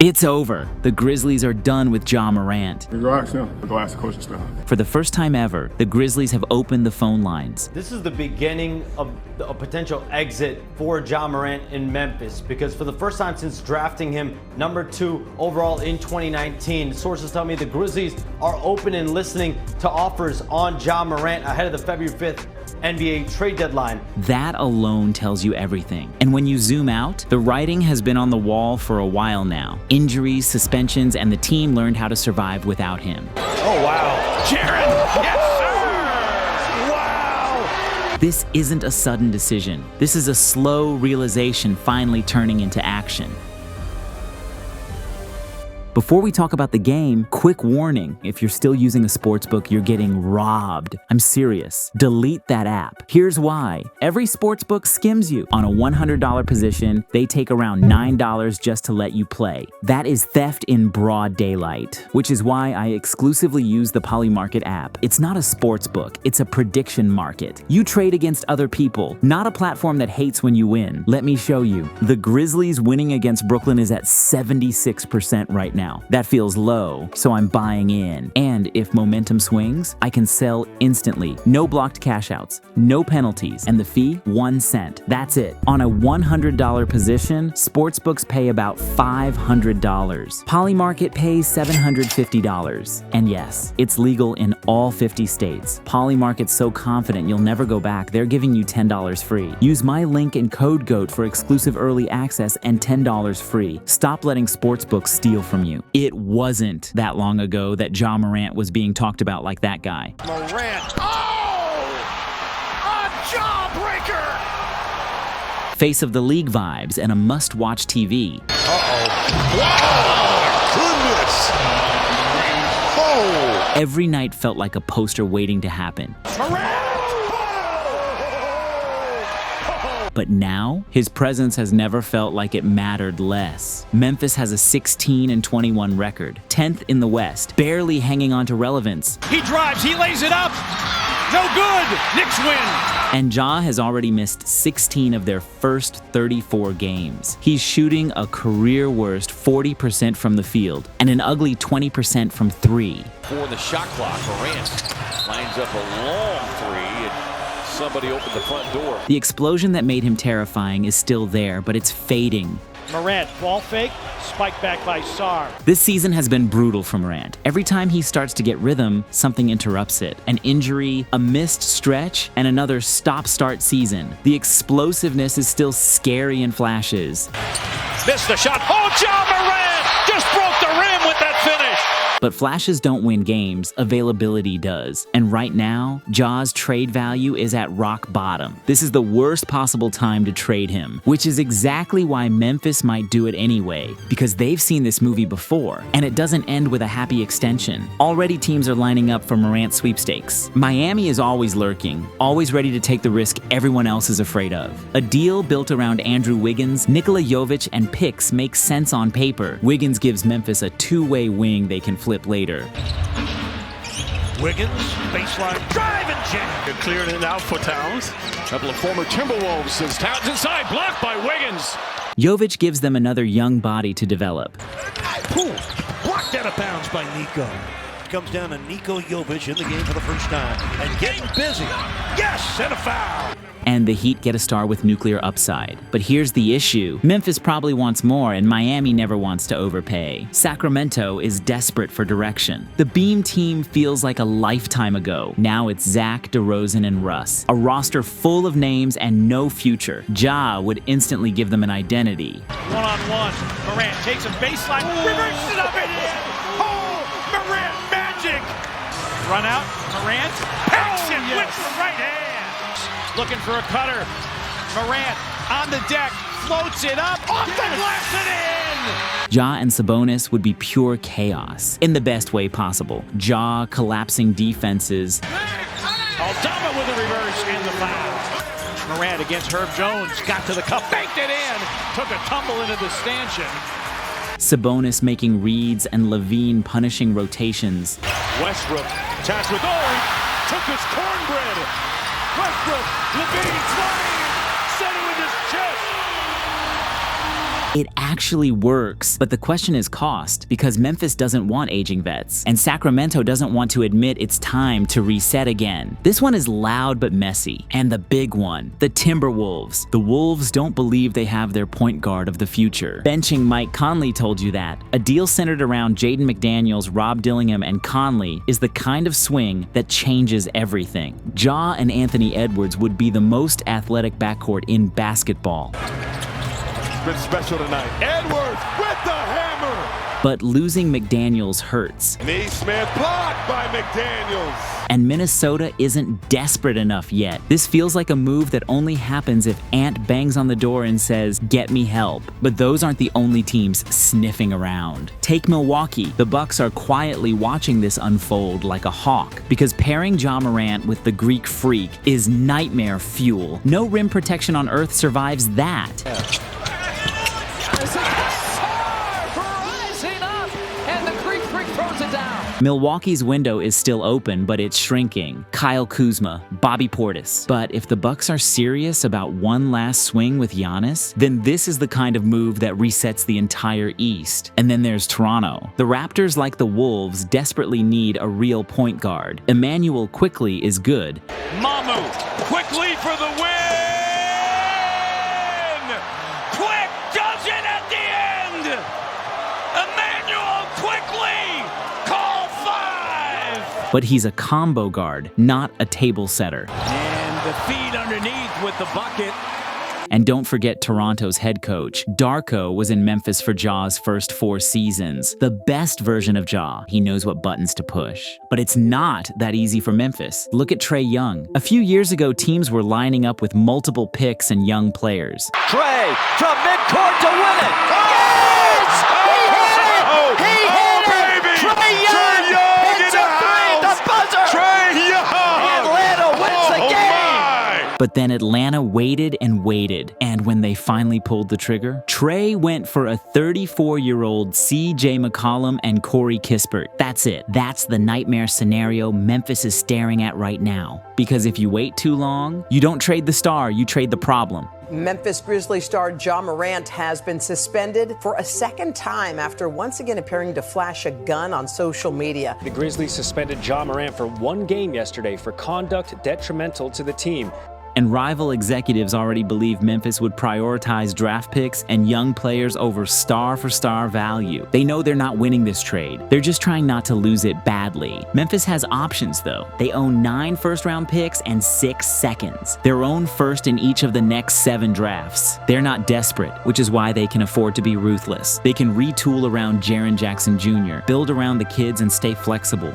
It's over. The Grizzlies are done with Ja Morant. You go ask him. Go ask the coaching staff. For the first time ever, the Grizzlies have opened the phone lines. This is the beginning of a potential exit for Ja Morant in Memphis, because for the first time since drafting him number 2 overall in 2019, sources tell me the Grizzlies are open and listening to offers on Ja Morant ahead of the February 5th NBA trade deadline. That alone tells you everything. And when you zoom out, the writing has been on the wall for a while now. Injuries, suspensions, and the team learned how to survive without him. Oh, wow. Jaren! Yes, sir! Wow! This isn't a sudden decision. This is a slow realization finally turning into action. Before we talk about the game, quick warning. If you're still using a sportsbook, you're getting robbed. I'm serious. Delete that app. Here's why. Every sportsbook skims you. On a $100 position, they take around $9 just to let you play. That is theft in broad daylight, which is why I exclusively use the Polymarket app. It's not a sportsbook, it's a prediction market. You trade against other people, not a platform that hates when you win. Let me show you. The Grizzlies winning against Brooklyn is at 76% right now. That feels low, so I'm buying in. And if momentum swings, I can sell instantly. No blocked cash outs, no penalties, and the fee, 1 cent. That's it. On a $100 position, sportsbooks pay about $500. Polymarket pays $750. And yes, it's legal in all 50 states. Polymarket's so confident you'll never go back, they're giving you $10 free. Use my link and code GOAT for exclusive early access and $10 free. Stop letting sportsbooks steal from you. It wasn't that long ago that Ja Morant was being talked about like that guy. Morant. Oh! A jawbreaker! Face of the league vibes and a must-watch TV. Uh-oh. Wow! Goodness! Oh! Every night felt like a poster waiting to happen. Morant! But now, his presence has never felt like it mattered less. Memphis has a 16-21 record, 10th in the West, barely hanging on to relevance. He drives, he lays it up. No good. Knicks win. And Ja has already missed 16 of their first 34 games. He's shooting a career-worst 40% from the field and an ugly 20% from 3. For the shot clock, Morant lines up a long 3. Somebody opened the front door. The explosion that made him terrifying is still there, but it's fading. Morant, ball fake, spiked back by Sarr. This season has been brutal for Morant. Every time he starts to get rhythm, something interrupts it. An injury, a missed stretch, and another stop-start season. The explosiveness is still scary in flashes. Missed the shot. Oh, Ja Morant just broke the rim with that finish. But flashes don't win games, availability does. And right now, Ja's trade value is at rock bottom. This is the worst possible time to trade him, which is exactly why Memphis might do it anyway, because they've seen this movie before, and it doesn't end with a happy extension. Already teams are lining up for Morant sweepstakes. Miami is always lurking, always ready to take the risk everyone else is afraid of. A deal built around Andrew Wiggins, Nikola Jovic, and picks makes sense on paper. Wiggins gives Memphis a two-way wing they can flip later. Wiggins, baseline, drive and jam. They're clearing it out for Towns. A couple of former Timberwolves as Towns inside, blocked by Wiggins. Jovic gives them another young body to develop. Ooh, blocked out of bounds by Nico. Comes down to Nico Jovic in the game for the first time and getting busy. Yes, and a foul. And the Heat get a star with nuclear upside. But here's the issue. Memphis probably wants more, and Miami never wants to overpay. Sacramento is desperate for direction. The Beam team feels like a lifetime ago. Now it's Zach, DeRozan, and Russ. A roster full of names and no future. Ja would instantly give them an identity. One-on-one. Morant takes a baseline, reverses it up and in. Oh, Morant magic. Run out. Morant packs it with the right hand. Looking for a cutter. Morant on the deck, floats it up, off the glass and in! Ja and Sabonis would be pure chaos, in the best way possible. Ja collapsing defenses. Aldama with a reverse and the foul. Morant against Herb Jones, got to the cup, banked it in, took a tumble into the stanchion. Sabonis making reads and Levine punishing rotations. Westbrook attached with took his cornbread. Westbrook, Levine flying, center in his chest. It actually works, but the question is cost, because Memphis doesn't want aging vets, and Sacramento doesn't want to admit it's time to reset again. This one is loud but messy. And the big one, the Timberwolves. The Wolves don't believe they have their point guard of the future. Benching Mike Conley told you that. A deal centered around Jaden McDaniels, Rob Dillingham, and Conley is the kind of swing that changes everything. Ja and Anthony Edwards would be the most athletic backcourt in basketball. Been special tonight. Edwards with the hammer. But losing McDaniels hurts. Neesmith blocked by McDaniels. And Minnesota isn't desperate enough yet. This feels like a move that only happens if Ant bangs on the door and says, "Get me help." But those aren't the only teams sniffing around. Take Milwaukee. The Bucks are quietly watching this unfold like a hawk, because pairing Ja Morant with the Greek Freak is nightmare fuel. No rim protection on earth survives that. Milwaukee's window is still open, but it's shrinking. Kyle Kuzma, Bobby Portis. But if the Bucks are serious about one last swing with Giannis, then this is the kind of move that resets the entire East. And then there's Toronto. The Raptors, like the Wolves, desperately need a real point guard. Emmanuel Quickley is good. Mamu quickly for the win! Quick does it at the end! Emmanuel Quickley! Call 5! But he's a combo guard, not a table setter. And the feed underneath with the bucket. And don't forget Toronto's head coach. Darko was in Memphis for Ja's first 4 seasons. The best version of Ja. He knows what buttons to push. But it's not that easy for Memphis. Look at Trae Young. A few years ago, teams were lining up with multiple picks and young players. Trae from midcourt to win it. Yes! He hit it! Baby! Trae Young! Trae Young hits in a the three, the house! buzzer! Trae Young! Atlanta wins the game! My! But then Atlanta waited and waited, and when they finally pulled the trigger, Trae went for a 34-year-old CJ McCollum and Corey Kispert. That's it. That's the nightmare scenario Memphis is staring at right now. Because if you wait too long, you don't trade the star, you trade the problem. Memphis Grizzlies star Ja Morant has been suspended for a second time after once again appearing to flash a gun on social media. The Grizzlies suspended Ja Morant for 1 game yesterday for conduct detrimental to the team. And rival executives already believe Memphis would prioritize draft picks and young players over star-for-star value. They know they're not winning this trade. They're just trying not to lose it badly. Memphis has options, though. They own 9 first-round picks and 6 seconds. Their own first in each of the next 7 drafts. They're not desperate, which is why they can afford to be ruthless. They can retool around Jaren Jackson Jr., build around the kids, and stay flexible.